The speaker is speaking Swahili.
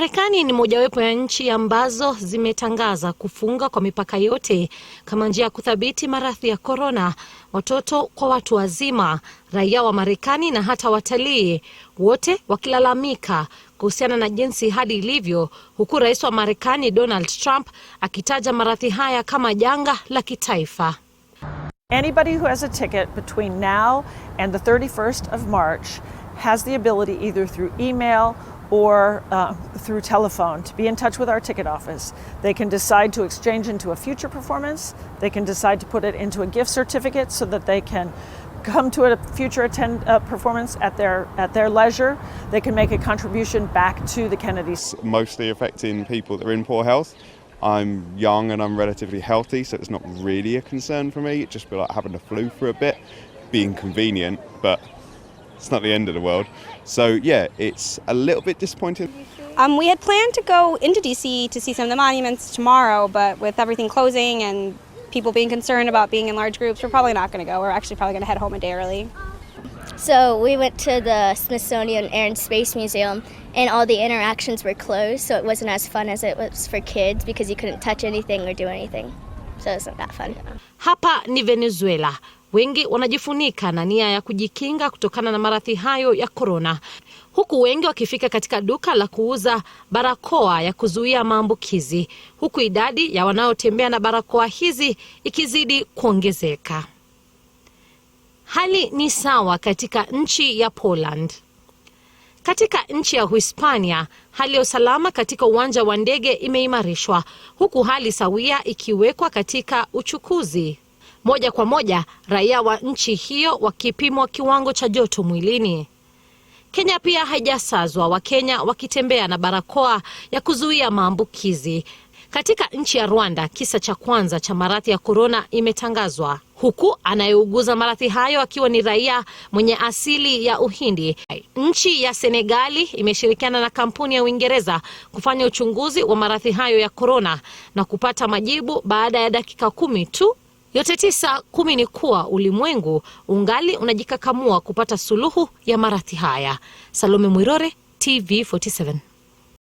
Marekani ni mojawapo ya nchi ambazo zimetangaza kufunga kwa mipaka yote kama njia ya kudhibiti maradhi ya korona. Watoto kwa watu wazima, raia wa Marekani na hata watalii, wote wakilalamika kuhusiana na jinsi hali ilivyo, huku rais wa Marekani Donald Trump akitaja maradhi haya kama janga la kitaifa. Anybody who has a ticket between now and the 31st of March has the ability either through email or through telephone to be in touch with our ticket office. They can decide to exchange into a future performance. They can decide to put it into a gift certificate so that they can come to a future performance at their leisure. They can make a contribution back to the Kennedys. Mostly affecting people that are in poor health. I'm young and I'm relatively healthy, so it's not really a concern for me. It'd just be like having a flu for a bit, being convenient, but it's not the end of the world. So yeah, it's a little bit disappointing. We had planned to go into DC to see some of the monuments tomorrow, but with everything closing and people being concerned about being in large groups, we're probably not going to go. We're actually probably going to head home a day early. So we went to the Smithsonian Air and Space Museum, and all the interactions were closed, so it wasn't as fun as it was for kids because you couldn't touch anything or do anything. So it wasn't that fun. Hapa ni Venezuela. Wengi wanajifunika na nia ya kujikinga kutokana na maradhi hayo ya korona, huku wengi wakifika katika duka la kuuza barakoa ya kuzuia maambukizi, huku idadi ya wanaotembea na barakoa hizi ikizidi kuongezeka. Hali ni sawa katika nchi ya Poland. Katika nchi ya Hispania, hali ya usalama katika uwanja wa ndege imeimarishwa, huku hali sawia ikiwekwa katika uchukuzi. Moja kwa moja, raia wa nchi hiyo wakipimwa kiwango cha joto mwilini. Kenya pia haijasazwa, Wakenya wakitembea na barakoa ya kuzuia maambukizi. Katika nchi ya Rwanda, kisa cha kwanza cha maradhi ya korona imetangazwa, huku anayeuguza maradhi hayo akiwa ni raia mwenye asili ya Uhindi. Nchi ya Senegali imeshirikiana na kampuni ya Uingereza kufanya uchunguzi wa maradhi hayo ya korona na kupata majibu baada ya dakika 10 tu. Yote 9 ni kuwa ulimwengu ungali unajikakamua kupata suluhu ya maradhi haya. Salome Mwirore, TV47.